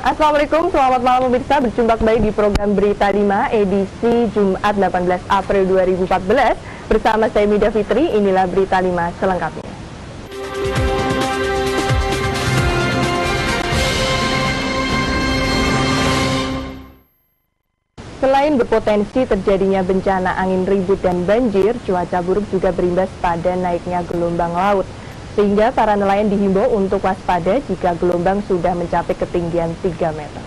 Assalamualaikum, selamat malam pemirsa. Berjumpa kembali di program Berita 5 edisi Jumat 18 April 2014 bersama saya Mida Fitri. Inilah Berita 5 selengkapnya. Selain berpotensi terjadinya bencana angin ribut dan banjir, cuaca buruk juga berimbas pada naiknya gelombang laut. Sehingga para nelayan dihimbau untuk waspada jika gelombang sudah mencapai ketinggian 3 meter.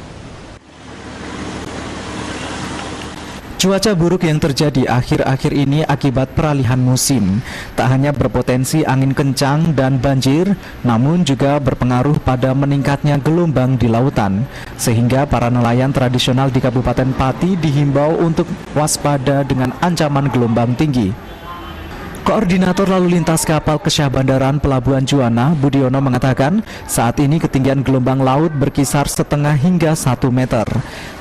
Cuaca buruk yang terjadi akhir-akhir ini akibat peralihan musim tak hanya berpotensi angin kencang dan banjir, namun juga berpengaruh pada meningkatnya gelombang di lautan, sehingga para nelayan tradisional di Kabupaten Pati dihimbau untuk waspada dengan ancaman gelombang tinggi. Koordinator Lalu Lintas Kapal Kesyah Bandaran Pelabuhan Juwana, Budiono mengatakan saat ini ketinggian gelombang laut berkisar setengah hingga 1 meter.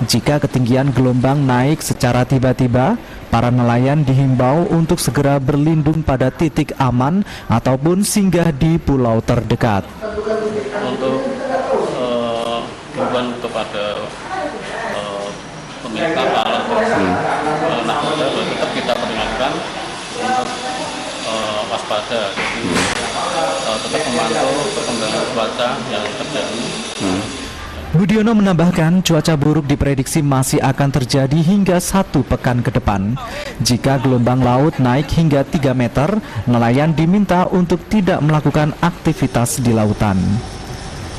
Jika ketinggian gelombang naik secara tiba-tiba, para nelayan dihimbau untuk segera berlindung pada titik aman ataupun singgah di pulau terdekat. Untuk himbauan kepada pemilik kapal nakoda tetap kita peringatkan untuk waspada, jadi tetap memantau perkembangan cuaca yang terjadi. Budiono menambahkan cuaca buruk diprediksi masih akan terjadi hingga 1 pekan ke depan. Jika gelombang laut naik hingga 3 meter, nelayan diminta untuk tidak melakukan aktivitas di lautan.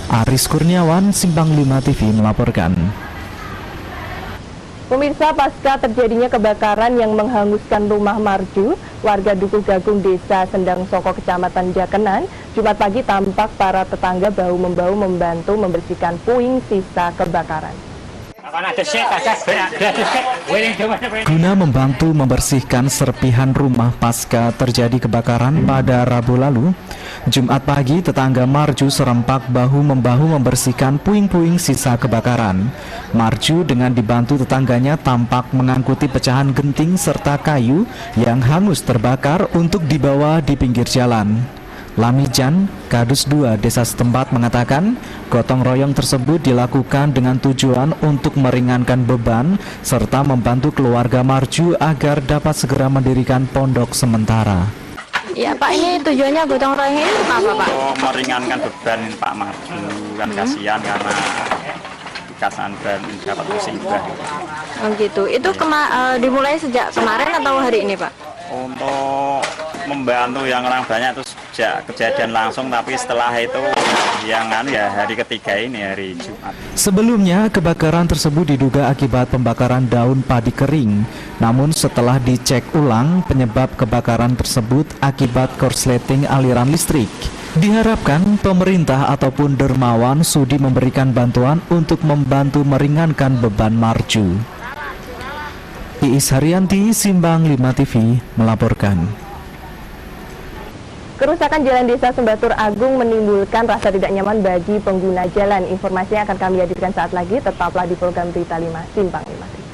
Aris Kurniawan, Simpang 5 TV melaporkan. Pemirsa, pasca terjadinya kebakaran yang menghanguskan rumah Marju, warga Dukuh Gagung, Desa Sendang Soko, Kecamatan Jakenan, Jumat pagi tampak para tetangga bahu-membahu membantu membersihkan puing sisa kebakaran. Guna membantu membersihkan serpihan rumah pasca terjadi kebakaran pada Rabu lalu, Jumat pagi tetangga Marju serempak bahu-membahu membersihkan puing-puing sisa kebakaran. Marju dengan dibantu tetangganya tampak mengangkuti pecahan genting serta kayu yang hangus terbakar untuk dibawa di pinggir jalan. Lamijan, Kadus 2 desa setempat mengatakan gotong royong tersebut dilakukan dengan tujuan untuk meringankan beban serta membantu keluarga Marju agar dapat segera mendirikan pondok sementara. Ya Pak, ini tujuannya gotong royong ini apa Pak? Meringankan beban Pak Marju, kan kasihan karena dikasan dan dapat musibah. Oh gitu, itu dimulai sejak kemarin atau hari ini Pak? Untuk membantu yang orang banyak itu sejak kejadian langsung, tapi setelah itu yang hari ketiga ini, hari Jumat. Sebelumnya kebakaran tersebut diduga akibat pembakaran daun padi kering. Namun setelah dicek ulang, penyebab kebakaran tersebut akibat korsleting aliran listrik. Diharapkan pemerintah ataupun dermawan sudi memberikan bantuan untuk membantu meringankan beban Marju. Iis Haryanti, Simbang 5 TV melaporkan. Kerusakan jalan desa Sembatur Agung menimbulkan rasa tidak nyaman bagi pengguna jalan. Informasinya akan kami hadirkan saat lagi. Tetaplah di program Berita 5 Simpang 5 TV.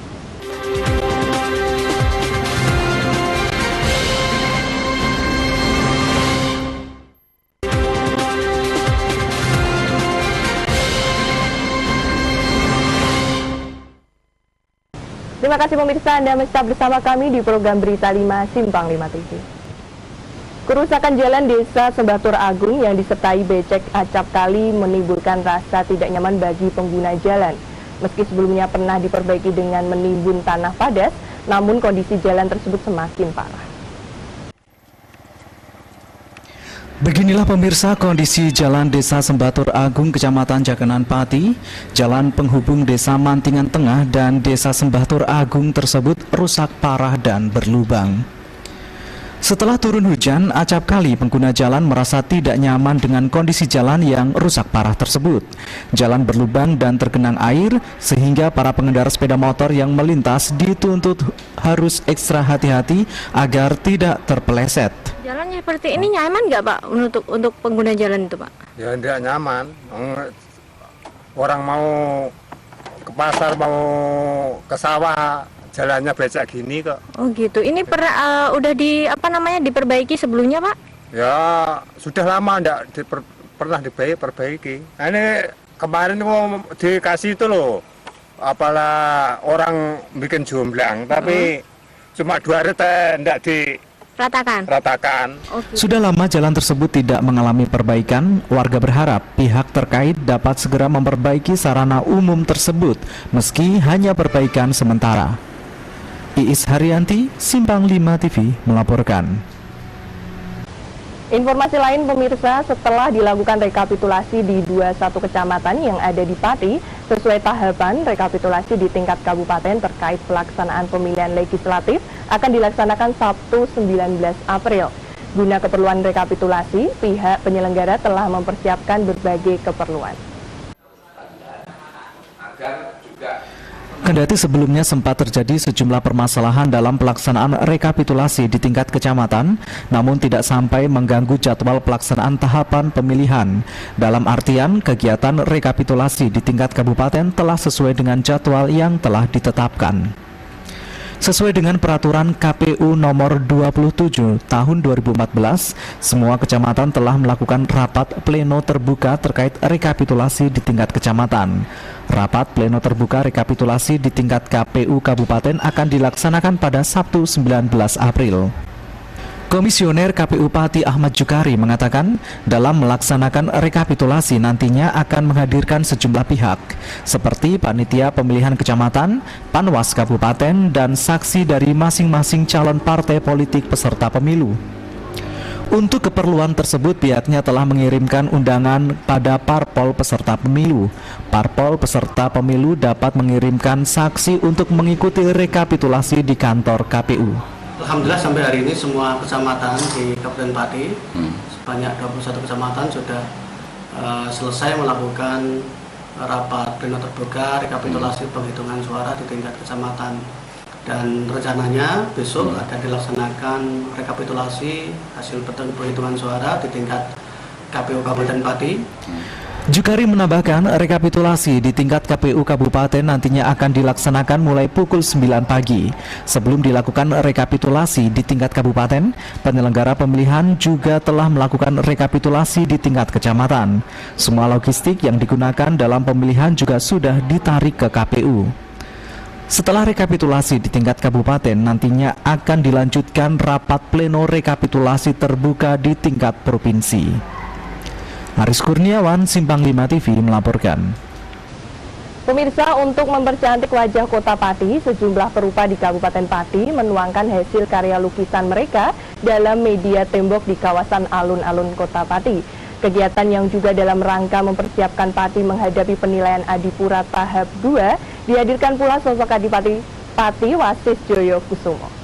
Terima kasih pemirsa, Anda masih bersama kami di program Berita 5 Simpang 5 TV. Kerusakan jalan desa Sembatur Agung yang disertai becek acap kali menimbulkan rasa tidak nyaman bagi pengguna jalan. Meski sebelumnya pernah diperbaiki dengan menimbun tanah padas, namun kondisi jalan tersebut semakin parah. Beginilah pemirsa kondisi jalan desa Sembatur Agung, Kecamatan Jakenan Pati. Jalan penghubung desa Mantingan Tengah dan desa Sembatur Agung tersebut rusak parah dan berlubang. Setelah turun hujan, acap kali pengguna jalan merasa tidak nyaman dengan kondisi jalan yang rusak parah tersebut. Jalan berlubang dan tergenang air sehingga para pengendara sepeda motor yang melintas dituntut harus ekstra hati-hati agar tidak terpeleset. Jalannya seperti ini nyaman nggak Pak untuk pengguna jalan itu Pak? Ya tidak nyaman. Orang mau ke pasar, mau ke sawah, jalannya becek gini kok. Oh gitu. Ini pernah udah diperbaiki sebelumnya Pak? Ya sudah lama pernah diperbaiki. Nah, ini kemarin mau dikasih itu loh, apalah orang bikin jomblang, tapi cuma 2 hari tidak diratakan. Sudah lama jalan tersebut tidak mengalami perbaikan. Warga berharap pihak terkait dapat segera memperbaiki sarana umum tersebut meski hanya perbaikan sementara. Iis Haryanti, Simpang 5 TV melaporkan. Informasi lain pemirsa, setelah dilakukan rekapitulasi di 21 kecamatan yang ada di Pati, sesuai tahapan rekapitulasi di tingkat kabupaten terkait pelaksanaan pemilihan legislatif akan dilaksanakan Sabtu 19 April. Guna keperluan rekapitulasi, pihak penyelenggara telah mempersiapkan berbagai keperluan. Kendati sebelumnya sempat terjadi sejumlah permasalahan dalam pelaksanaan rekapitulasi di tingkat kecamatan, namun tidak sampai mengganggu jadwal pelaksanaan tahapan pemilihan. Dalam artian, kegiatan rekapitulasi di tingkat kabupaten telah sesuai dengan jadwal yang telah ditetapkan. Sesuai dengan peraturan KPU nomor 27 tahun 2014, semua kecamatan telah melakukan rapat pleno terbuka terkait rekapitulasi di tingkat kecamatan. Rapat pleno terbuka rekapitulasi di tingkat KPU kabupaten akan dilaksanakan pada Sabtu 19 April. Komisioner KPU Pati Ahmad Jukari mengatakan dalam melaksanakan rekapitulasi nantinya akan menghadirkan sejumlah pihak seperti panitia pemilihan kecamatan, panwas kabupaten, dan saksi dari masing-masing calon partai politik peserta pemilu. Untuk keperluan tersebut pihaknya telah mengirimkan undangan pada parpol peserta pemilu. Parpol peserta pemilu dapat mengirimkan saksi untuk mengikuti rekapitulasi di kantor KPU. Alhamdulillah sampai hari ini semua kecamatan di Kabupaten Pati sebanyak 21 kecamatan sudah selesai melakukan rapat pleno terbuka rekapitulasi penghitungan suara di tingkat kecamatan, dan rencananya besok akan dilaksanakan rekapitulasi hasil penghitungan suara di tingkat KPU Kabupaten Pati. Jukari menambahkan rekapitulasi di tingkat KPU Kabupaten nantinya akan dilaksanakan mulai pukul 9 pagi. Sebelum dilakukan rekapitulasi di tingkat kabupaten, penyelenggara pemilihan juga telah melakukan rekapitulasi di tingkat kecamatan. Semua logistik yang digunakan dalam pemilihan juga sudah ditarik ke KPU. Setelah rekapitulasi di tingkat kabupaten, nantinya akan dilanjutkan rapat pleno rekapitulasi terbuka di tingkat provinsi. Aris Kurniawan, Simpang 5 TV melaporkan. Pemirsa, untuk mempercantik wajah kota Pati, sejumlah perupa di Kabupaten Pati menuangkan hasil karya lukisan mereka dalam media tembok di kawasan alun-alun kota Pati. Kegiatan yang juga dalam rangka mempersiapkan Pati menghadapi penilaian Adipura tahap 2, dihadirkan pula sosok Adipati Pati Wasis Joyo Kusumo.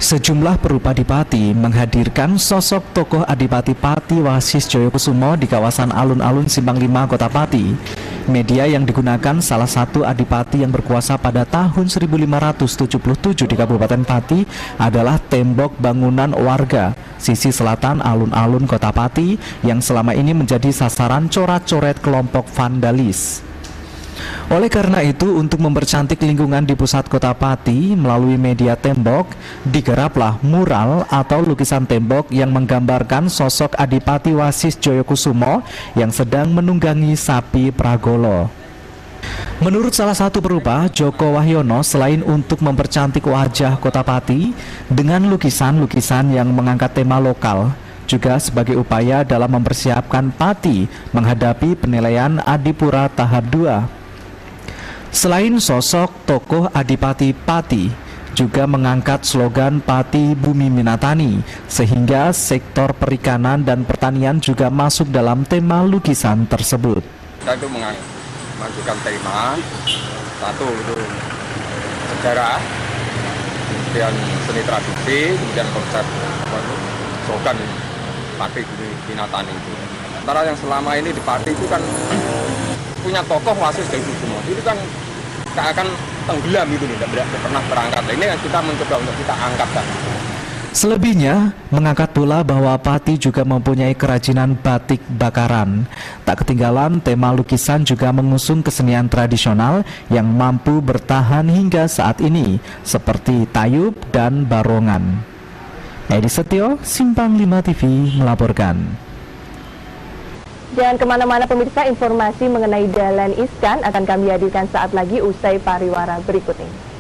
Sejumlah perupa di Pati menghadirkan sosok tokoh Adipati Pati Wasis Joyokusumo di kawasan alun-alun Simpang 5 Kota Pati. Media yang digunakan salah satu adipati yang berkuasa pada tahun 1577 di Kabupaten Pati adalah tembok bangunan warga sisi selatan alun-alun Kota Pati yang selama ini menjadi sasaran coret-coret kelompok vandalis. Oleh karena itu, untuk mempercantik lingkungan di pusat kota Pati melalui media tembok, digaraplah mural atau lukisan tembok yang menggambarkan sosok Adipati Wasis Joyokusumo yang sedang menunggangi sapi Pragolo. Menurut salah satu perupa, Joko Wahyono, selain untuk mempercantik wajah kota Pati dengan lukisan-lukisan yang mengangkat tema lokal, juga sebagai upaya dalam mempersiapkan Pati menghadapi penilaian Adipura tahap 2. Selain sosok tokoh Adipati Pati, juga mengangkat slogan Pati Bumi Minatani, sehingga sektor perikanan dan pertanian juga masuk dalam tema lukisan tersebut. Kita itu mengajukan tema, satu itu sejarah, kemudian seni tradisi, kemudian konsep slogan Pati Bumi Minatani itu. Antara yang selama ini di Pati itu kan punya tokoh Wasis Joyokusumo, itu kan akan tenggelam gitu nih, tidak pernah terangkat. Ini yang kita mencoba untuk kita angkat kan. Selebihnya, mengangkat pula bahwa Pati juga mempunyai kerajinan batik bakaran. Tak ketinggalan, tema lukisan juga mengusung kesenian tradisional yang mampu bertahan hingga saat ini, seperti tayub dan barongan. Edi Setio, Simpang 5 TV melaporkan. Jangan kemana-mana pemirsa, informasi mengenai Dahlan Iskan akan kami hadirkan saat lagi usai pariwara berikut ini.